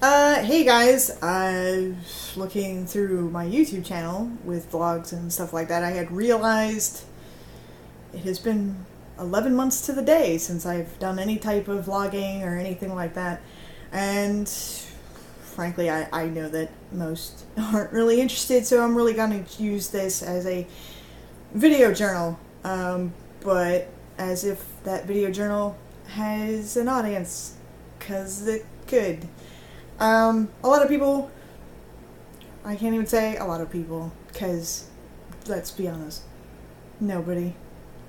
Hey guys, looking through my YouTube channel with vlogs and stuff like that, I had realized it has been 11 months to the day since I've done any type of vlogging or anything like that. And frankly, I know that most aren't really interested, so I'm really going to use this as a video journal. But as if that video journal has an audience, because it could. A lot of people, I can't even say a lot of people, because, let's be honest, nobody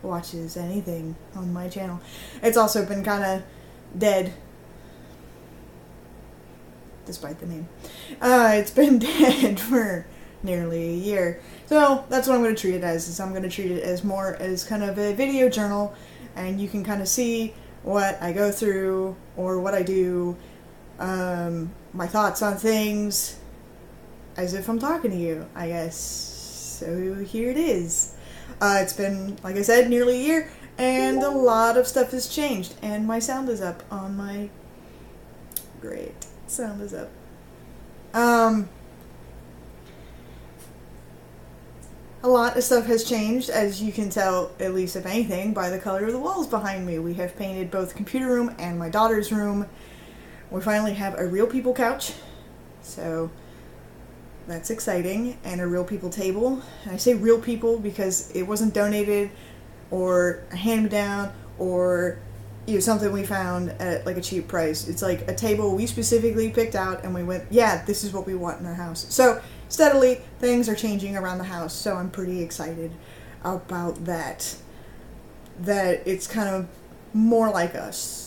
watches anything on my channel. It's also been kind of dead, despite the name. It's been dead for nearly a year. So that's what I'm going to treat it as, is I'm going to treat it as more as kind of a video journal, and you can kind of see what I go through, or what I do, my thoughts on things, as if I'm talking to you, I guess. So here it is. It's been, like I said, nearly a year, and a lot of stuff has changed, and my sound is up on my... Great. Sound is up. A lot of stuff has changed, as you can tell, at least if anything, by the color of the walls behind me. We have painted both the computer room and my daughter's room. We finally have a Real People couch, so that's exciting, and a Real People table. And I say Real People because it wasn't donated or a hand-me-down or something we found at like a cheap price. It's like a table we specifically picked out, and we went, yeah, this is what we want in our house. So steadily things are changing around the house, so I'm pretty excited about that. That it's kind of more like us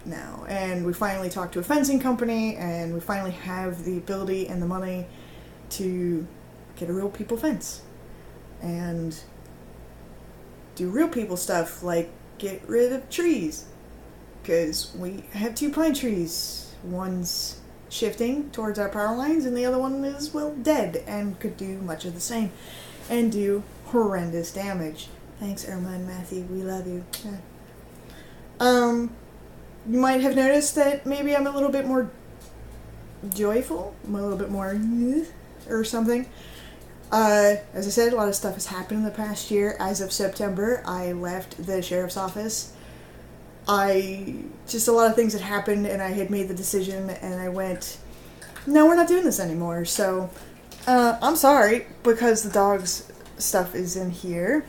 now. And we finally talked to a fencing company, and we finally have the ability and the money to get a Real People fence and do Real People stuff, like get rid of trees, because we have 2 pine trees. One's shifting towards our power lines, and the other one is, well, dead and could do much of the same and do horrendous damage. Thanks, Irma and Matthew, we love you. You might have noticed that maybe I'm a little bit more joyful. I'm a little bit more or something. As I said, a lot of stuff has happened in the past year. As of September, I left the sheriff's office. Just a lot of things had happened, and I had made the decision, and I went, no, we're not doing this anymore. So, I'm sorry, because the dog's stuff is in here.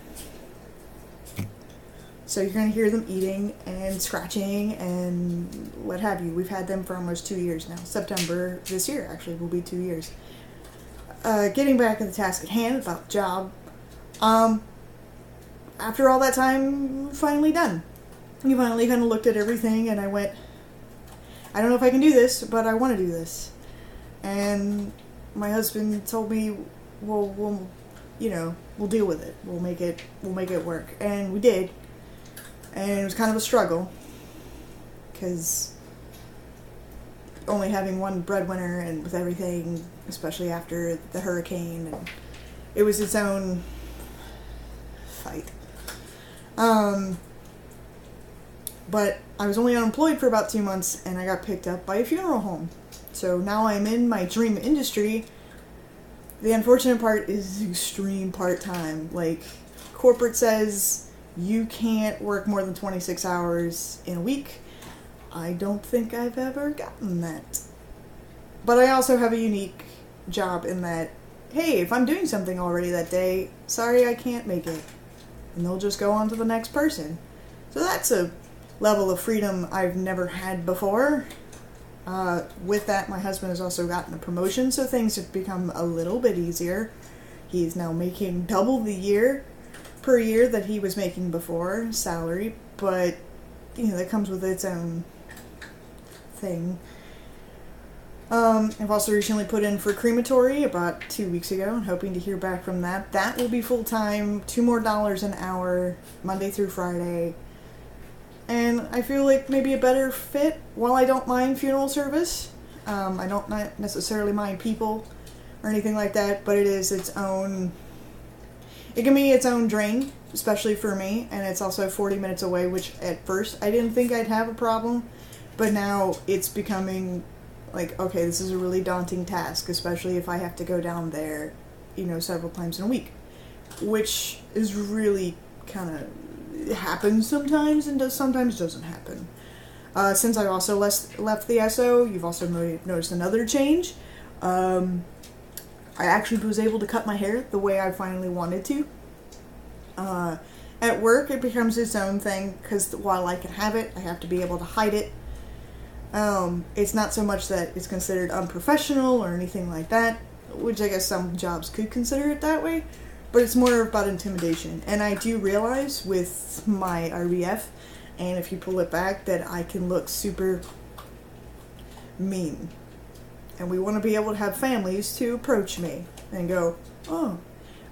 So you're going to hear them eating and scratching and what have you. We've had them for almost 2 years now. September this year, actually, will be 2 years. Getting back to the task at hand about the job. After all that time, finally done. You finally kind of looked at everything, and I went, I don't know if I can do this, but I want to do this. And my husband told me, well, we'll deal with it. We'll make it work. And we did. And it was kind of a struggle, because only having one breadwinner, and with everything, especially after the hurricane, and it was its own fight. But I was only unemployed for about 2 months, and I got picked up by a funeral home. So now I'm in my dream industry. The unfortunate part is extreme part-time. Like, corporate says you can't work more than 26 hours in a week. I don't think I've ever gotten that. But I also have a unique job in that, hey, if I'm doing something already that day, sorry, I can't make it. And they'll just go on to the next person. So that's a level of freedom I've never had before. With that, my husband has also gotten a promotion, so things have become a little bit easier. He's now making double the year per year that he was making before, salary, but that comes with its own thing. I've also recently put in for crematory about 2 weeks ago, and hoping to hear back from that. That will be full-time, $2 more an hour, Monday through Friday. And I feel like maybe a better fit. While I don't mind funeral service, I don't necessarily mind people or anything like that, but it is its own... It can be its own drain, especially for me, and it's also 40 minutes away, which at first I didn't think I'd have a problem, but now it's becoming like, okay, this is a really daunting task, especially if I have to go down there, several times in a week, which is really kind of happens sometimes and sometimes doesn't happen. Since I also left the SO, you've also noticed another change. I actually was able to cut my hair the way I finally wanted to. At work, it becomes its own thing, because while I can have it, I have to be able to hide it. It's not so much that it's considered unprofessional or anything like that, which I guess some jobs could consider it that way, but it's more about intimidation. And I do realize with my RBF, and if you pull it back, that I can look super mean. And we want to be able to have families to approach me and go, oh.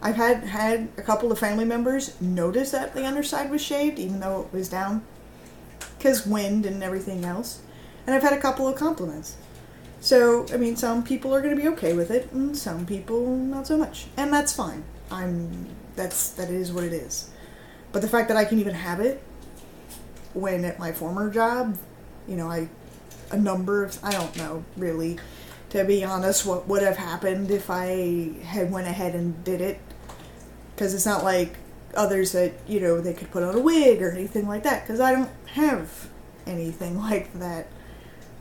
I've had a couple of family members notice that the underside was shaved, even though it was down, because wind and everything else. And I've had a couple of compliments. So, I mean, some people are going to be okay with it, and some people not so much. And that's fine. That is what it is. But the fact that I can even have it, when at my former job, I don't know, really, to be honest, what would have happened if I had went ahead and did it. Because it's not like others that, they could put on a wig or anything like that. Because I don't have anything like that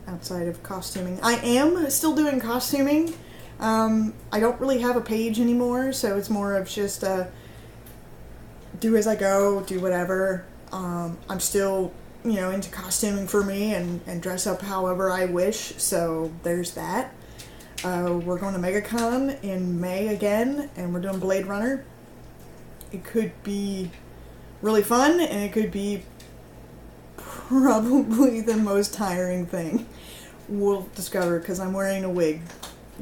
outside of costuming. I am still doing costuming. I don't really have a page anymore, so it's more of just do as I go, do whatever. I'm still, into costuming for me and dress up however I wish, so there's that. We're going to MegaCon in May again, and we're doing Blade Runner. It could be really fun, and it could be probably the most tiring thing we'll discover, because I'm wearing a wig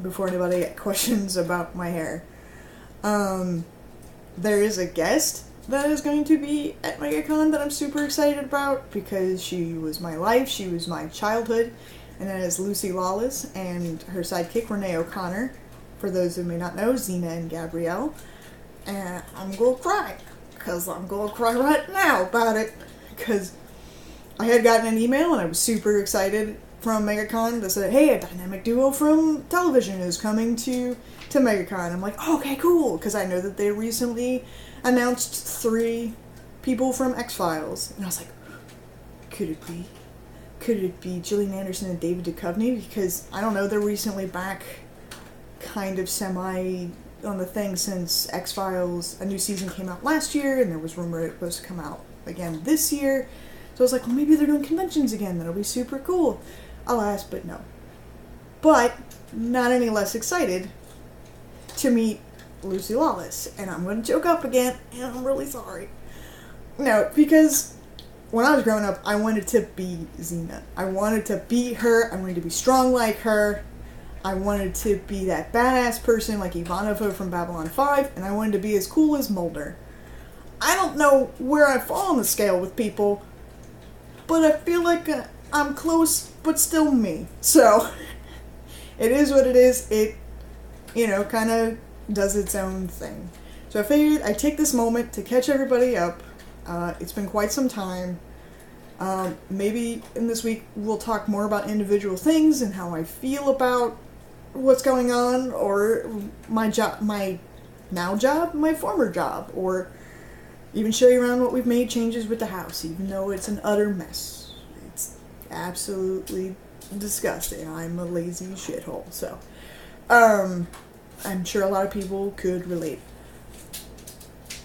before anybody questions about my hair. There is a guest that is going to be at MegaCon that I'm super excited about, because she was my life, she was my childhood, and that is Lucy Lawless and her sidekick Renee O'Connor. For those who may not know, Xena and Gabrielle. And I'm gonna cry, because I'm gonna cry right now about it, because I had gotten an email and I was super excited from MegaCon that said, hey, a dynamic duo from television is coming to MegaCon. I'm like, oh, okay, cool, because I know that they recently announced 3 people from X-Files, and I was like, could it be Gillian Anderson and David Duchovny? Because, I don't know, they're recently back kind of semi on the thing, since X-Files, a new season came out last year, and there was rumor it was to come out again this year. So I was like, well, maybe they're doing conventions again. That'll be super cool. Alas, but no. But, not any less excited to meet Lucy Lawless. And I'm going to choke up again, and I'm really sorry. No, because when I was growing up, I wanted to be Xena. I wanted to be her. I wanted to be strong like her. I wanted to be that badass person like Ivanova from Babylon 5, and I wanted to be as cool as Mulder. I don't know where I fall on the scale with people, but I feel like I'm close, but still me. So, it is what it is. It, kind of does its own thing. So I figured I'd take this moment to catch everybody up. It's been quite some time. Maybe in this week we'll talk more about individual things and how I feel about what's going on, or my job, my former job, or even show you around what we've made changes with the house, even though it's an utter mess. It's absolutely disgusting. I'm a lazy shithole, so I'm sure a lot of people could relate.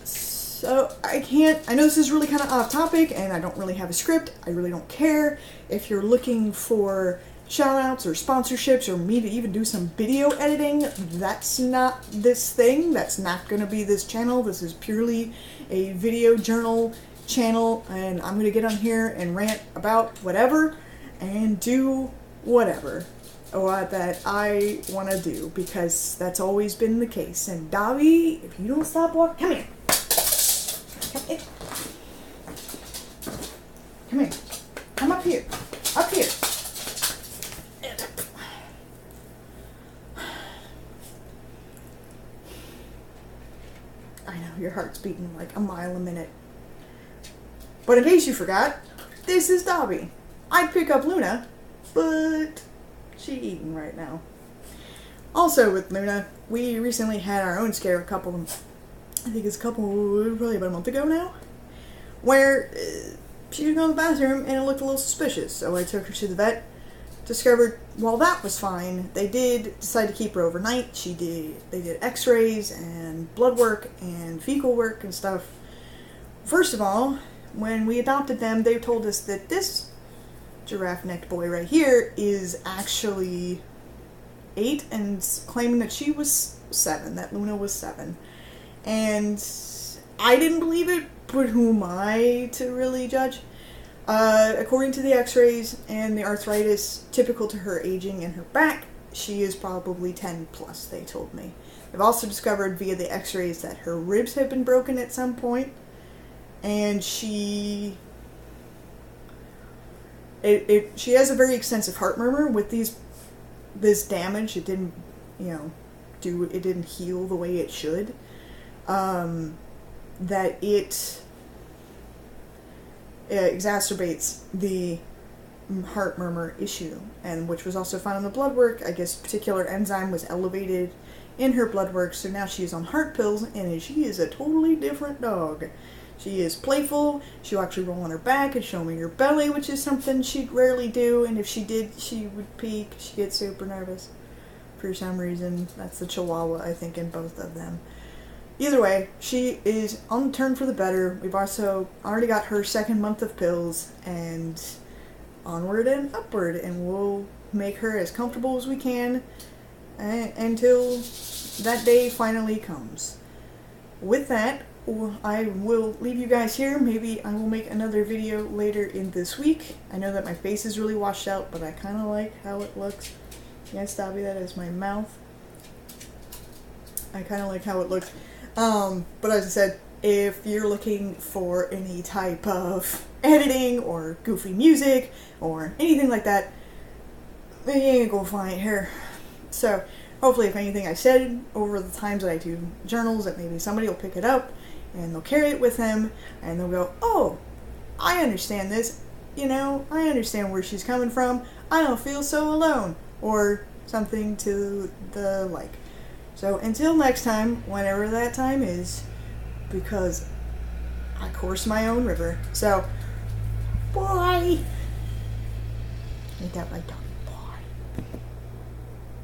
So I know this is really kind of off topic, and I don't really have a script. I really don't care. If you're looking for shoutouts or sponsorships, or me to even do some video editing, that's not this thing. That's not going to be this channel. This is purely a video journal channel, and I'm going to get on here and rant about whatever and do whatever that I want to do, because that's always been the case. And Dobby, if you don't stop walking, come here. Come here. Come up here. Up here. I know, your heart's beating like a mile a minute. But in case you forgot, this is Dobby. I'd pick up Luna, but She eating right now. Also with Luna, we recently had our own scare probably about a month ago now, where she was going to the bathroom and it looked a little suspicious. So I took her to the vet. Discovered while that was fine, they did decide to keep her overnight. They did x-rays and blood work and fecal work and stuff. First of all, when we adopted them, they told us that this giraffe-necked boy right here is actually 8 and claiming that she was 7, that Luna was 7. And I didn't believe it, but who am I to really judge? According to the x-rays and the arthritis typical to her aging in her back, she is probably 10 plus, they told me. They've also discovered via the x-rays that her ribs have been broken at some point, and she has a very extensive heart murmur with this damage. It didn't, it didn't heal the way it should. That it exacerbates the heart murmur issue, and which was also found in the blood work. I guess a particular enzyme was elevated in her blood work, so now she is on heart pills, and she is a totally different dog. She is playful. She'll actually roll on her back and show me her belly, which is something she'd rarely do, and if she did, she would peek. She gets super nervous for some reason. That's the Chihuahua, I think, in both of them. Either way, she is on the turn for the better. We've also already got her 2nd month of pills, and onward and upward, and we'll make her as comfortable as we can until that day finally comes. With that, I will leave you guys here. Maybe I will make another video later in this week. I know that my face is really washed out, but I kind of like how it looks. Yes, Dobby, that is my mouth. I kind of like how it looked. But as I said, if you're looking for any type of editing or goofy music or anything like that, you ain't gonna find her. So hopefully, if anything I said over the times that I do journals, that maybe somebody will pick it up and they'll carry it with them and they'll go, oh, I understand this. I understand where she's coming from. I don't feel so alone, or something to the like. So until next time, whenever that time is, because I course my own river. So, bye! Ain't that right, dog?